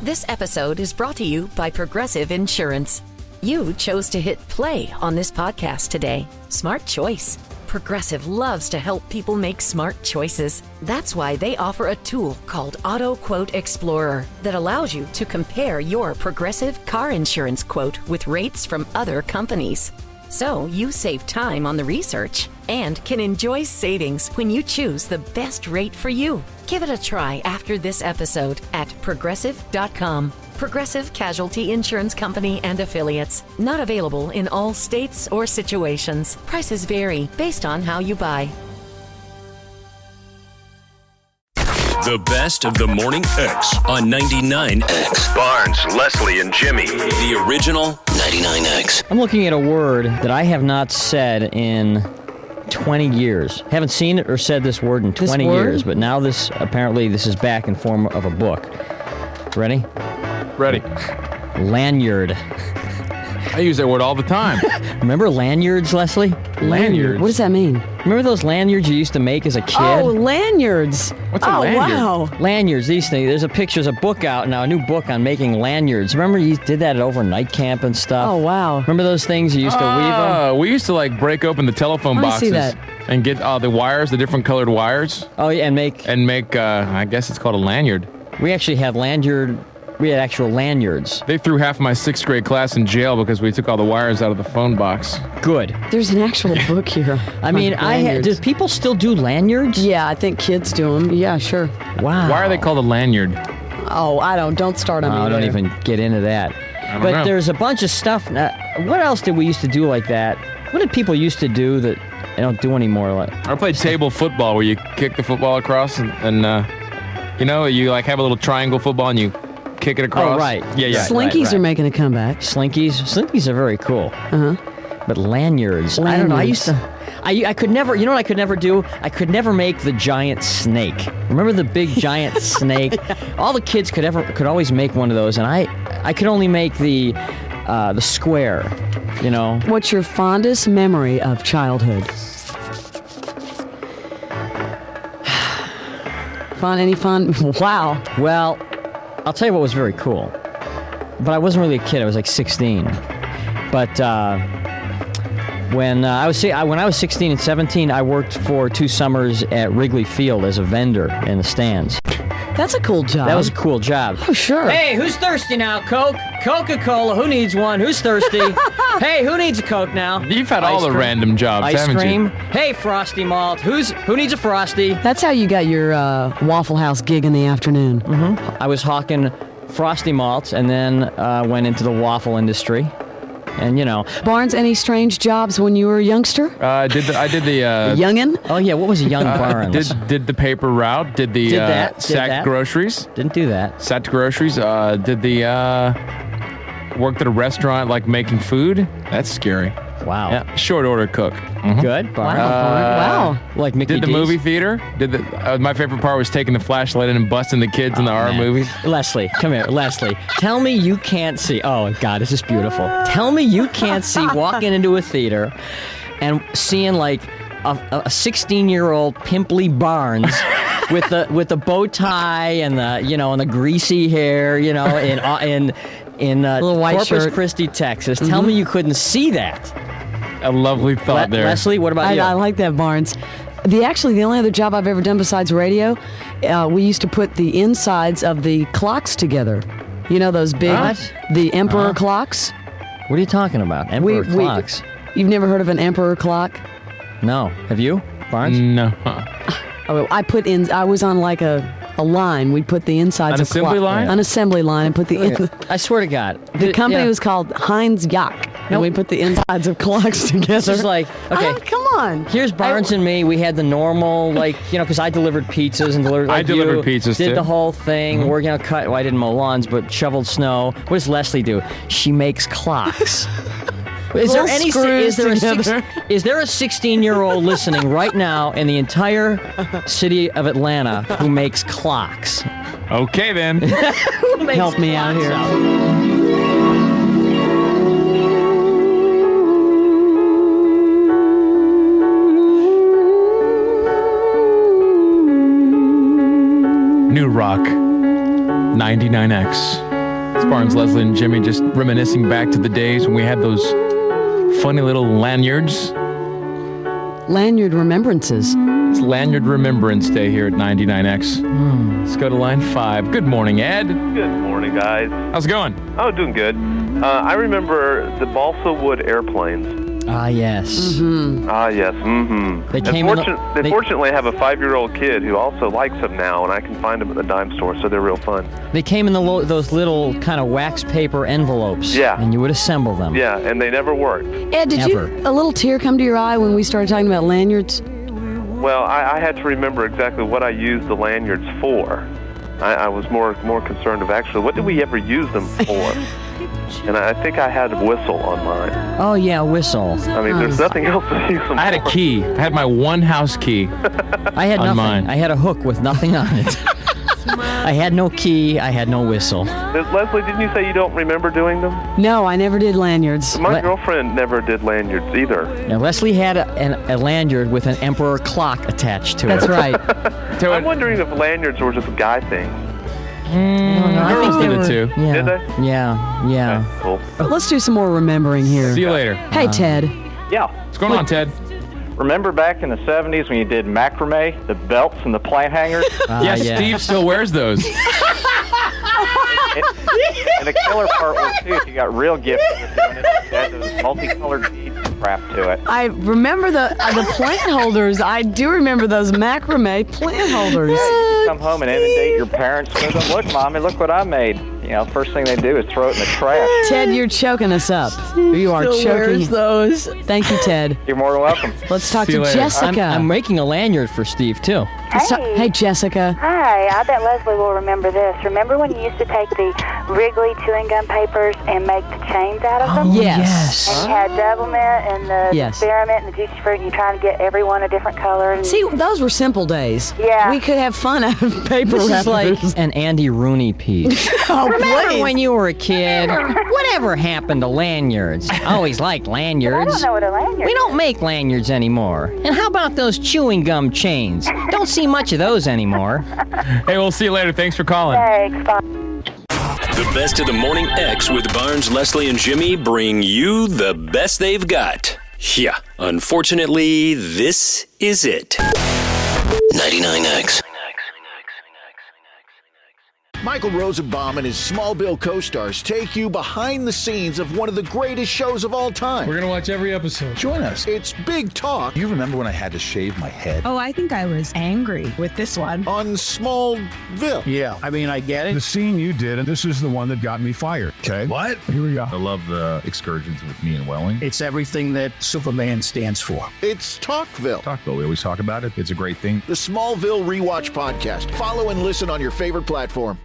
This episode is brought to you by Progressive Insurance. You chose to hit play on this podcast today. Smart choice. Progressive loves to help people make smart choices. That's why they offer a tool called Auto Quote Explorer that allows you to compare your Progressive car insurance quote with rates from other companies. So you save time on the research and can enjoy savings when you choose the best rate for you. Give it a try after this episode at Progressive.com. Progressive Casualty Insurance Company and Affiliates. Not available in all states or situations. Prices vary based on how you buy. The best of the Morning X on 99X. Barnes, Leslie, and Jimmy. The original 99X. I'm looking at a word that I have not said in 20 years. Haven't seen it or said this word in 20 years, but now this is back in form of a book. Ready? Ready. Lanyard. I use that word all the time. Remember lanyards, Leslie? Lanyards? What does that mean? Remember those lanyards you used to make as a kid? Oh, lanyards. What's a lanyard? Wow. Lanyards, these things. There's a book out now, a new book on making lanyards. Remember you did that at overnight camp and stuff? Oh, wow. Remember those things you used to weave them? We used to break open the telephone Let me boxes see that. and get the wires, the different colored wires. Oh, yeah, and make I guess it's called a lanyard. We actually had actual lanyards. They threw half my 6th grade class in jail because we took all the wires out of the phone box. Good. There's an actual book here. I mean, lanyards. do people still do lanyards? Yeah, I think kids do them. Yeah, sure. Wow. Why are they called a lanyard? Oh, don't start on me. I don't even get into that. But know. there's a bunch of stuff. What else did we used to do like that? What did people used to do that they don't do anymore? I played table football where you kick the football across and you have a little triangle football and you kick it across. Oh, right. Yeah. Slinkies are making a comeback. Slinkies are very cool. Uh-huh. But lanyards, I don't know. I could never, you know what I could never do? I could never make the giant snake. Remember the big giant snake? All the kids could always make one of those, and I could only make the square, you know. What's your fondest memory of childhood? Any fun? Wow. Well, I'll tell you what was very cool. But I wasn't really a kid. I was like 16. But when I was 16 and 17, I worked for 2 summers at Wrigley Field as a vendor in the stands. That's a cool job. That was a cool job. Oh, sure. Hey, who's thirsty now? Coke? Coca-Cola. Who needs one? Who's thirsty? Hey, who needs a Coke now? You've had all the random jobs, haven't you? Hey, Frosty Malt. Who needs a Frosty? That's how you got your Waffle House gig in the afternoon. Mm-hmm. I was hawking Frosty Malts and then went into the waffle industry. And, you know. Barnes, any strange jobs when you were a youngster? I did the Youngin'? Oh, yeah. What was a young Barnes? Did the paper route. Did the sacked groceries. Didn't do that. Sacked groceries. Did the worked at a restaurant making food. That's scary. Wow. Yeah, short order cook. Mm-hmm. Good. Barnes. Wow. Like Mickey Did the D's? movie theater. My favorite part was taking the flashlight in and busting the kids in the horror movies. Leslie, come here. Leslie, tell me you can't see. Oh, God, this is beautiful. Tell me you can't see walking into a theater and seeing a 16-year-old pimply Barnes with the bow tie and the greasy hair, in white Corpus shirt. Christi, Texas. Tell me you couldn't see that. A lovely thought there. Leslie, what about you? I like that, Barnes. The only other job I've ever done besides radio, we used to put the insides of the clocks together. You know those big, the emperor clocks? What are you talking about? Emperor clocks? You've never heard of an emperor clock? No. Have you, Barnes? No. Oh, I was on a line. We'd put the insides of assembly line? An assembly line and put the I swear to God. the company was called Heinz Yacht. And we put the insides of clocks together. It's just okay. Come on. Here's Barnes and me. We had the normal, because I delivered pizzas and delivered. I delivered pizzas Did too. the whole thing. Mm-hmm. Working cut. Well, I didn't mow lawns, but shoveled snow. What does Leslie do? She makes clocks. Is there a 16-year-old listening right now in the entire city of Atlanta who makes clocks? Okay then. Help me out here. New Rock 99X. Barnes, Leslie, and Jimmy, just reminiscing back to the days when we had those funny little lanyards. Lanyard remembrances. It's Lanyard Remembrance Day here at 99X. Let's go to line 5. Good morning, Ed. Good morning, guys. How's it going? Oh, doing good. I remember the balsa wood airplanes. Ah, yes. Mm-hmm. Ah, yes. Mm-hmm. They fortunately have a 5-year-old kid who also likes them now, and I can find them at the dime store, so they're real fun. They came in those little kind of wax paper envelopes. Yeah. And you would assemble them. Yeah, and they never worked. Ed, did Ever. a little tear come to your eye when we started talking about lanyards? Well, I had to remember exactly what I used the lanyards for. I was more concerned of actually what did we ever use them for? And I think I had a whistle on mine. Oh, yeah, whistle. I mean, there's nothing else to use them I had a for. key. I had my one house key. I had On nothing. mine. I had a hook with nothing on it. I had no key. I had no whistle. Leslie, didn't you say you don't remember doing them? No, I never did lanyards. My girlfriend never did lanyards either. Now, Leslie had a lanyard with an emperor clock attached to That's it. right. I'm wondering if lanyards were just a guy thing. I Girls think did it too. Yeah. Did they? Yeah. Okay, cool. Let's do some more remembering here. See you later. Hey, Ted. Yeah. What's going on, Ted? Remember back in the 70s when you did macrame, the belts and the plant hangers? Yeah, Steve still wears those. And the killer part was, too, if you got real gifted with doing it, you had those multicolored beads strapped to it. I remember the plant holders. I do remember those macrame plant holders. You come home and inundate your parents with them. Look, Mommy, look what I made. You know, first thing they do is throw it in the trash. Ted, you're choking us up. You are choking. those. Thank you, Ted. You're more than welcome. Let's talk See to you later. Jessica. I'm making a lanyard for Steve, too. Hey, Jessica. Hi, I bet Leslie will remember this. Remember when you used to take the Wrigley chewing gum papers and make the chains out of them? Yes. And you had Doublemint and the Yes. Spearmint and the Juicy Fruit, and you're trying to get everyone a different color. And See, those were simple days. Yeah. We could have fun out of paper This is like wrappers. an Andy Rooney piece. Oh, Remember please. when you were a kid? Whatever happened to lanyards? I always liked I lanyards. don't know what a lanyard We is. don't make lanyards anymore. And how about those chewing gum chains? Don't see much of those anymore. Hey, we'll see you later. Thanks for calling. Thanks, bye. The best of the Morning X with Barnes, Leslie, and Jimmy bring you the best they've got. Yeah, unfortunately, this is it. 99X. Michael Rosenbaum and his Smallville co-stars take you behind the scenes of one of the greatest shows of all time. We're going to watch every episode. Join us. It's Big Talk. You remember when I had to shave my head? Oh, I think I was angry with this one. On Smallville. Yeah, I mean, I get it. The scene you did, and this is the one that got me fired. Okay. What? Here we go. I love the excursions with me and Welling. It's everything that Superman stands for. It's Talkville. Talkville, we always talk about it. It's a great thing. The Smallville Rewatch Podcast. Follow and listen on your favorite platform.